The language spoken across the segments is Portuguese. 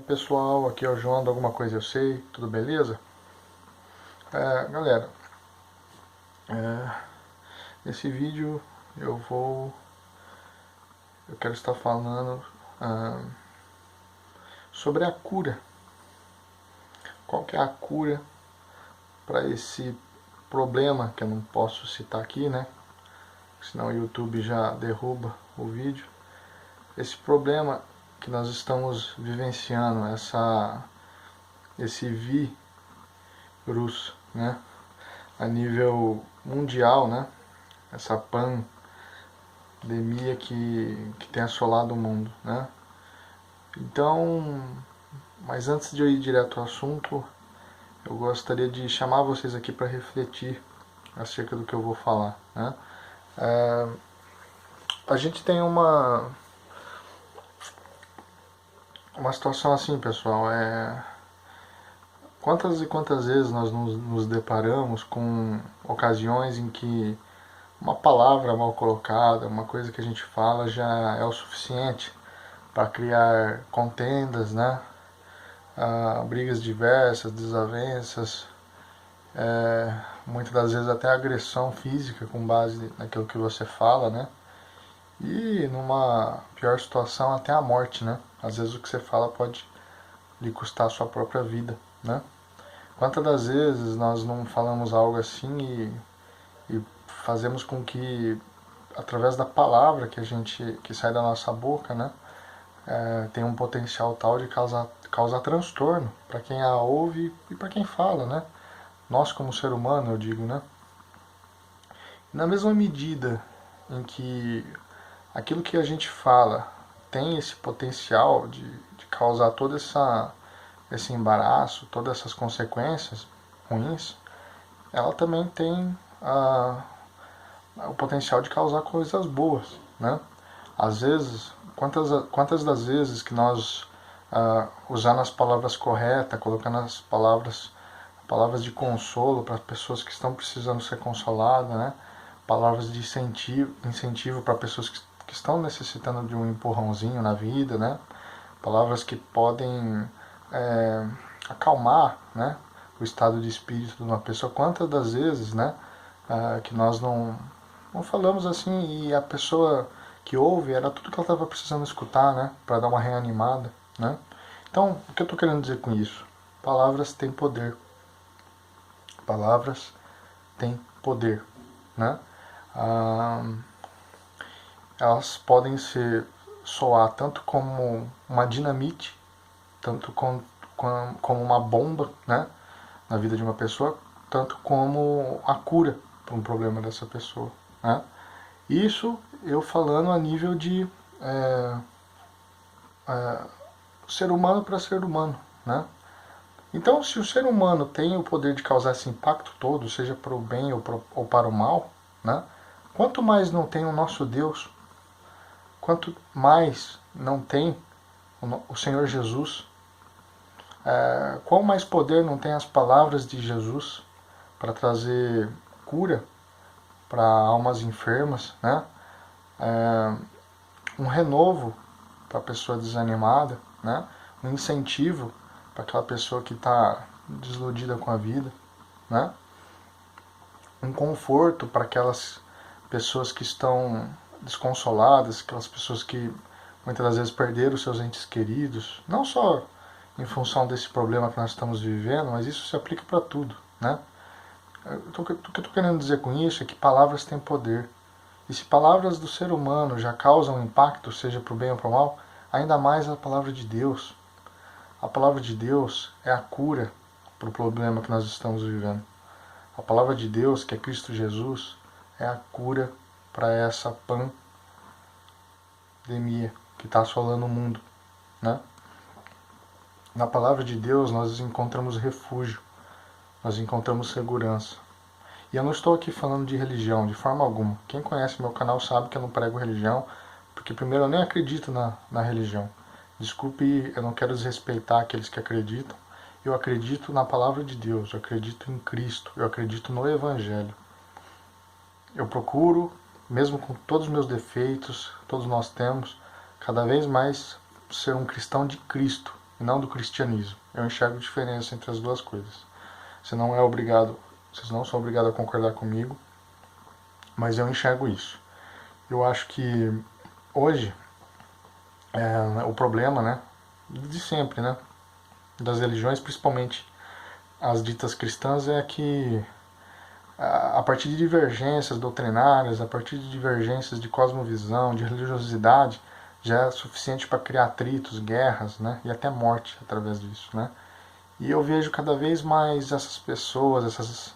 pessoal, aqui é o João do Alguma Coisa Eu Sei, tudo beleza? Galera, nesse vídeo eu quero estar falando sobre a cura. Qual que é a cura para esse problema, que eu não posso citar aqui, né? Senão o YouTube já derruba o vídeo. Esse problema que nós estamos vivenciando, esse vírus, né? A nível mundial, né? Essa pandemia que tem assolado o mundo, né? Então, mas antes de eu ir direto ao assunto, eu gostaria de chamar vocês aqui para refletir acerca do que eu vou falar, né? A gente tem uma situação assim, pessoal, quantas e quantas vezes nós nos deparamos com ocasiões em que uma palavra mal colocada, uma coisa que a gente fala já é o suficiente para criar contendas, né? Brigas diversas, desavenças, muitas das vezes até agressão física com base naquilo que você fala, né? E numa pior situação até a morte, né? Às vezes o que você fala pode lhe custar a sua própria vida, né? Quantas das vezes nós não falamos algo assim e fazemos com que através da palavra que sai da nossa boca, né, tem um potencial tal de causar transtorno para quem a ouve e para quem fala, né? Nós como ser humano, eu digo, né? Na mesma medida em que aquilo que a gente fala tem esse potencial de causar todo esse embaraço, todas essas consequências ruins, ela também tem o potencial de causar coisas boas, né? Às vezes, quantas das vezes que nós, usando as palavras corretas, colocando as palavras de consolo para pessoas que estão precisando ser consoladas, né? Palavras de incentivo para pessoas que estão necessitando de um empurrãozinho na vida, né? Palavras que podem acalmar, né, o estado de espírito de uma pessoa. Quantas das vezes, né, que nós não falamos assim e a pessoa que ouve era tudo que ela estava precisando escutar, né, para dar uma reanimada, né? Então, o que eu estou querendo dizer com isso? Palavras têm poder. Palavras têm poder, né? Elas podem soar tanto como uma dinamite, tanto como uma bomba, né, na vida de uma pessoa, tanto como a cura para um problema dessa pessoa, né? Isso eu falando a nível de ser humano para ser humano, né? Então, se o ser humano tem o poder de causar esse impacto todo, seja para o bem ou para o mal, né? Quanto mais não tem o nosso Deus, quanto mais não tem o Senhor Jesus, qual mais poder não tem as palavras de Jesus para trazer cura para almas enfermas, né? Um renovo para a pessoa desanimada, né? Um incentivo para aquela pessoa que está desiludida com a vida, né? Um conforto para aquelas pessoas que estão desconsoladas, aquelas pessoas que muitas das vezes perderam seus entes queridos, não só em função desse problema que nós estamos vivendo, mas isso se aplica para tudo, né? O que eu estou querendo dizer com isso é que palavras têm poder. E se palavras do ser humano já causam impacto, seja para o bem ou para o mal, ainda mais a palavra de Deus. A palavra de Deus é a cura para o problema que nós estamos vivendo. A palavra de Deus, que é Cristo Jesus, é a cura para essa pandemia que está assolando o mundo, né? Na palavra de Deus nós encontramos refúgio, nós encontramos segurança. E eu não estou aqui falando de religião, de forma alguma. Quem conhece meu canal sabe que eu não prego religião, porque primeiro eu nem acredito na religião. Desculpe, eu não quero desrespeitar aqueles que acreditam. Eu acredito na palavra de Deus, eu acredito em Cristo, eu acredito no Evangelho. Eu procuro, mesmo com todos os meus defeitos, todos nós temos, cada vez mais ser um cristão de Cristo, e não do cristianismo. Eu enxergo diferença entre as duas coisas. Você não é obrigado, vocês não são obrigados a concordar comigo, mas eu enxergo isso. Eu acho que hoje o problema, né, de sempre, né, das religiões, principalmente as ditas cristãs, é que a partir de divergências doutrinárias, a partir de divergências de cosmovisão, de religiosidade, já é suficiente para criar atritos, guerras, né, e até morte através disso, né. E eu vejo cada vez mais essas pessoas, esses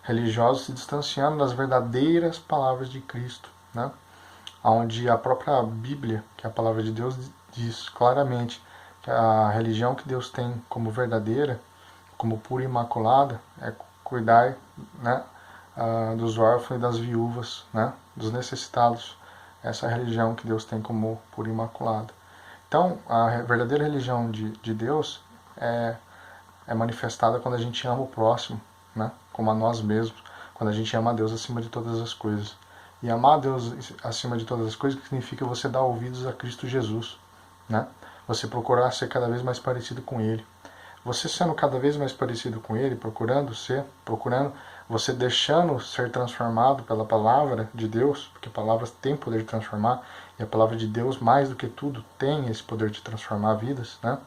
religiosos se distanciando das verdadeiras palavras de Cristo, né, onde a própria Bíblia, que é a palavra de Deus, diz claramente que a religião que Deus tem como verdadeira, como pura e imaculada, é cuidar, né, dos órfãos e das viúvas, né, dos necessitados. Essa é a religião que Deus tem como pura e imaculada. Então, a verdadeira religião de Deus é manifestada quando a gente ama o próximo, né, como a nós mesmos, quando a gente ama a Deus acima de todas as coisas. E amar a Deus acima de todas as coisas significa você dar ouvidos a Cristo Jesus, né? Você procurar ser cada vez mais parecido com Ele. Você sendo cada vez mais parecido com Ele, procurando, você deixando ser transformado pela palavra de Deus, porque palavras têm poder de transformar, e a palavra de Deus, mais do que tudo, tem esse poder de transformar vidas, né?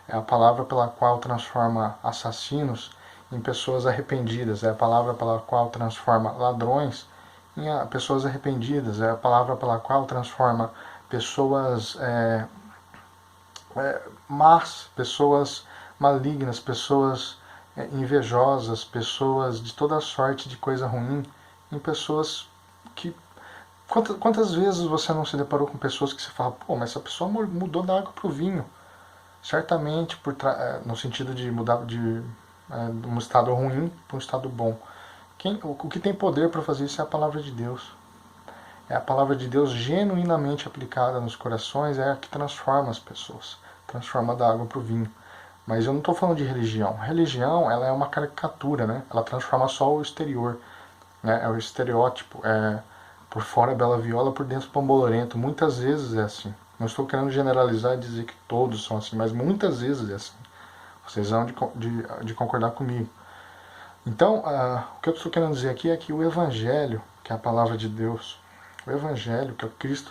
É a palavra pela qual transforma assassinos em pessoas arrependidas, é a palavra pela qual transforma ladrões em pessoas arrependidas, é a palavra pela qual transforma pessoas más, pessoas malignas, pessoas invejosas, pessoas de toda sorte de coisa ruim, em pessoas que... Quantas vezes você não se deparou com pessoas que você fala, pô, mas essa pessoa mudou da água para o vinho? Certamente, no sentido de mudar de um estado ruim para um estado bom. O que tem poder para fazer isso é a palavra de Deus. É a palavra de Deus genuinamente aplicada nos corações, é a que transforma as pessoas. Transforma da água para o vinho. Mas eu não estou falando de religião. Religião, ela é uma caricatura, né? Ela transforma só o exterior, né? É o estereótipo. Por fora bela viola, por dentro pambolorento. Muitas vezes é assim. Não estou querendo generalizar e dizer que todos são assim, mas muitas vezes é assim. Vocês vão de concordar comigo. Então, o que eu estou querendo dizer aqui é que o Evangelho, que é a palavra de Deus, o Evangelho, que é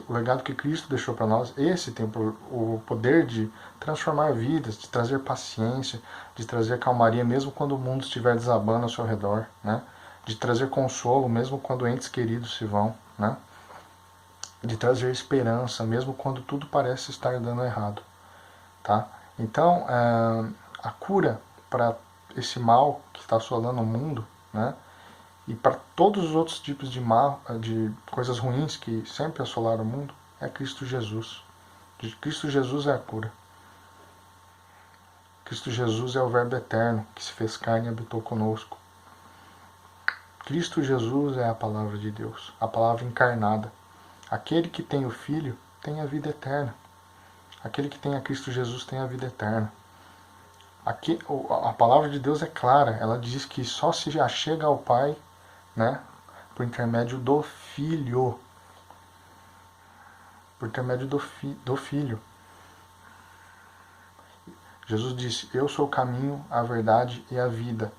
o legado que Cristo deixou para nós, esse tem o poder de transformar vidas, de trazer paciência, de trazer calmaria, mesmo quando o mundo estiver desabando ao seu redor, né? De trazer consolo, mesmo quando entes queridos se vão, né? De trazer esperança, mesmo quando tudo parece estar dando errado, tá? Então, a cura para esse mal que está assolando o mundo, né? E para todos os outros tipos de mal, de coisas ruins que sempre assolaram o mundo, é Cristo Jesus. Cristo Jesus é a cura. Cristo Jesus é o Verbo eterno que se fez carne e habitou conosco. Cristo Jesus é a palavra de Deus, a palavra encarnada. Aquele que tem o Filho tem a vida eterna. Aquele que tem a Cristo Jesus tem a vida eterna. Aqui, a palavra de Deus é clara, ela diz que só se achega ao Pai, né, por intermédio do Filho. Por intermédio do Filho. Jesus disse, eu sou o caminho, a verdade e a vida.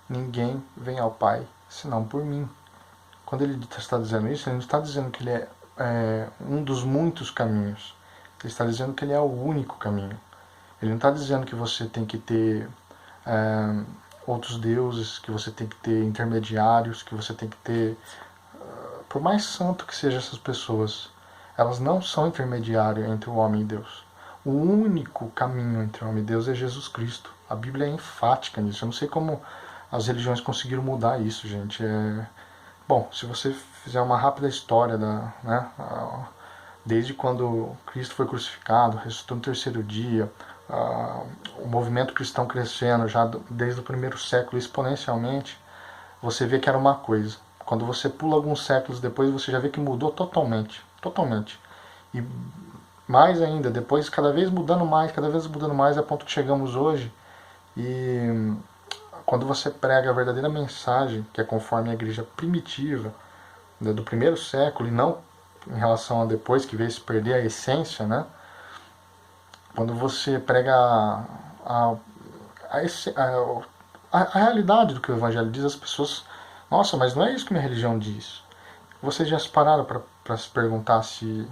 Ninguém vem ao Pai senão por mim. Quando ele está dizendo isso, ele não está dizendo que ele é um dos muitos caminhos. Ele está dizendo que ele é o único caminho. Ele não está dizendo que você tem que ter outros deuses, que você tem que ter intermediários, que você tem que ter... Por mais santo que sejam essas pessoas, elas não são intermediário entre o homem e Deus. O único caminho entre o homem e Deus é Jesus Cristo. A Bíblia é enfática nisso. Eu não sei como as religiões conseguiram mudar isso, gente. Bom, se você fizer uma rápida história desde quando Cristo foi crucificado, ressuscitou no terceiro dia, o movimento cristão crescendo já desde o primeiro século exponencialmente, você vê que era uma coisa. Quando você pula alguns séculos depois, você já vê que mudou totalmente. Totalmente. E mais ainda, depois cada vez mudando mais, a ponto que chegamos hoje. E quando você prega a verdadeira mensagem, que é conforme a igreja primitiva, do primeiro século, e não em relação a depois, que veio se perder a essência, né? Quando você prega a, a, esse- a realidade do que o Evangelho diz, as pessoas, nossa, mas não é isso que minha religião diz. Vocês já se pararam para se perguntar se,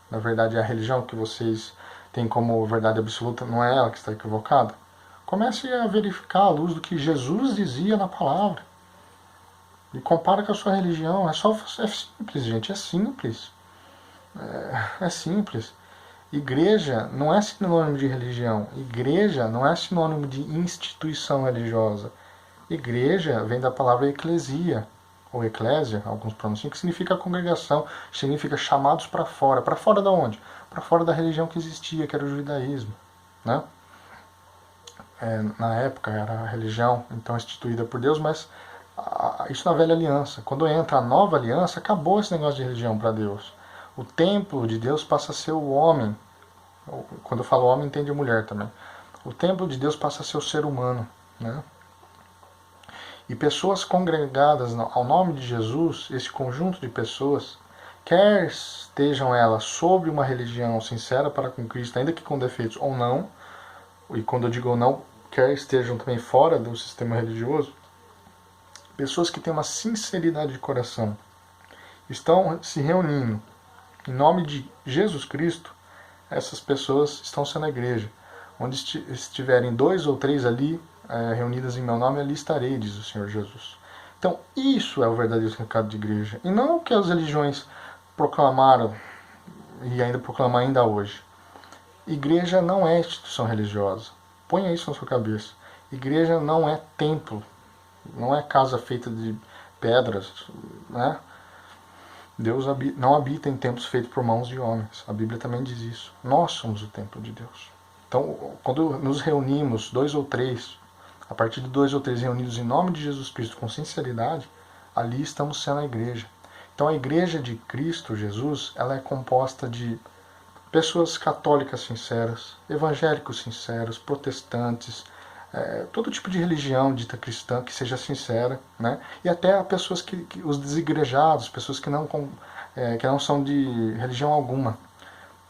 na verdade, a religião que vocês têm como verdade absoluta não é ela que está equivocada? Comece a verificar à luz do que Jesus dizia na palavra. E compara com a sua religião. É simples, gente, é simples. É simples. Igreja não é sinônimo de religião. Igreja não é sinônimo de instituição religiosa. Igreja vem da palavra eclesia, ou eclésia, alguns pronunciam, que significa congregação, significa chamados para fora. Para fora da onde? Para fora da religião que existia, que era o judaísmo. Né? Na época era a religião então instituída por Deus, mas isso na velha aliança. Quando entra a nova aliança, acabou esse negócio de religião para Deus. O templo de Deus passa a ser o homem. Quando eu falo homem, entende a mulher também. O templo de Deus passa a ser o ser humano. Né? E pessoas congregadas ao nome de Jesus, esse conjunto de pessoas, quer estejam elas sobre uma religião sincera para com Cristo, ainda que com defeitos ou não, e quando eu digo ou não, quer estejam também fora do sistema religioso, pessoas que têm uma sinceridade de coração, estão se reunindo em nome de Jesus Cristo, essas pessoas estão sendo a igreja. Onde estiverem 2 ou 3 ali, reunidas em meu nome, ali estarei, diz o Senhor Jesus. Então, isso é o verdadeiro recado de igreja. E não o que as religiões proclamaram e ainda proclamam ainda hoje. Igreja não é instituição religiosa. Ponha isso na sua cabeça. Igreja não é templo. Não é casa feita de pedras. Né? Deus não habita em templos feitos por mãos de homens. A Bíblia também diz isso. Nós somos o templo de Deus. Então, quando nos reunimos, 2 ou 3, a partir de 2 ou 3 reunidos em nome de Jesus Cristo com sinceridade, ali estamos sendo a igreja. Então a igreja de Cristo Jesus, ela é composta de pessoas católicas sinceras, evangélicos sinceros, protestantes, todo tipo de religião dita cristã que seja sincera, né? E até pessoas os desigrejados, pessoas que não são de religião alguma.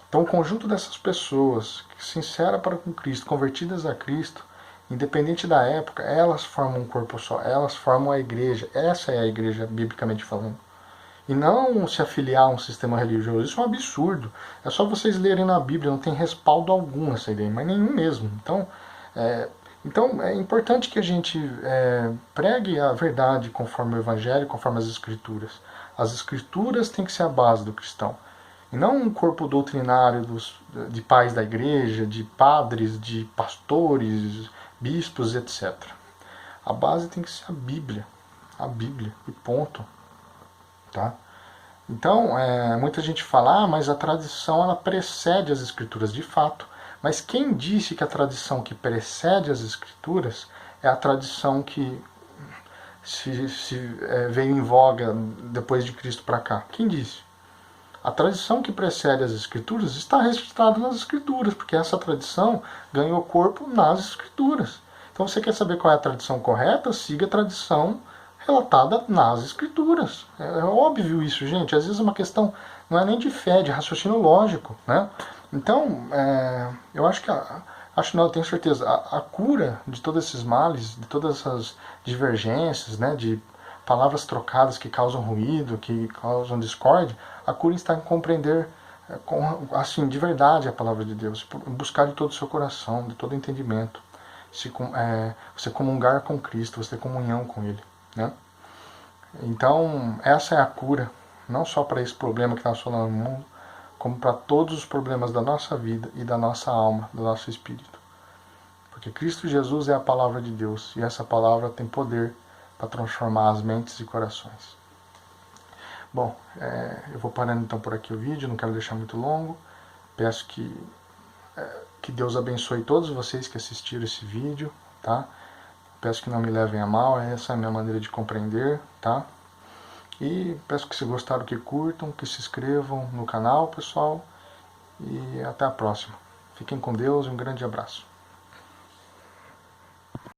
Então o conjunto dessas pessoas, sinceras para com Cristo, convertidas a Cristo, independente da época, elas formam um corpo só, elas formam a igreja. Essa é a igreja, biblicamente falando. E não se afiliar a um sistema religioso. Isso é um absurdo. É só vocês lerem na Bíblia, não tem respaldo algum essa ideia, mas nenhum mesmo. Então é importante que a gente pregue a verdade conforme o Evangelho, conforme as Escrituras. As Escrituras têm que ser a base do cristão. E não um corpo doutrinário de pais da igreja, de padres, de pastores, bispos, etc. A base tem que ser a Bíblia, e ponto. Tá? Então, muita gente fala, mas a tradição ela precede as escrituras, de fato. Mas quem disse que a tradição que precede as escrituras é a tradição que veio em voga depois de Cristo para cá? Quem disse? A tradição que precede as escrituras está registrada nas escrituras, porque essa tradição ganhou corpo nas escrituras. Então você quer saber qual é a tradição correta? Siga a tradição relatada nas escrituras. É óbvio isso, gente. Às vezes é uma questão, não é nem de fé, de raciocínio lógico. Né? Então, eu acho que, não, eu tenho certeza, a cura de todos esses males, de todas essas divergências, né, de palavras trocadas que causam ruído, que causam discórdia, a cura está em compreender assim, de verdade a palavra de Deus, buscar de todo o seu coração, de todo o entendimento, você comungar com Cristo, você ter comunhão com Ele. Né? Então, essa é a cura, não só para esse problema que está assolando o mundo, como para todos os problemas da nossa vida e da nossa alma, do nosso espírito. Porque Cristo Jesus é a palavra de Deus, e essa palavra tem poder para transformar as mentes e corações. Bom, eu vou parando então por aqui o vídeo, não quero deixar muito longo. Peço que Deus abençoe todos vocês que assistiram esse vídeo, tá? Peço que não me levem a mal, essa é a minha maneira de compreender, tá? E peço que se gostaram, que curtam, que se inscrevam no canal, pessoal. E até a próxima. Fiquem com Deus e um grande abraço.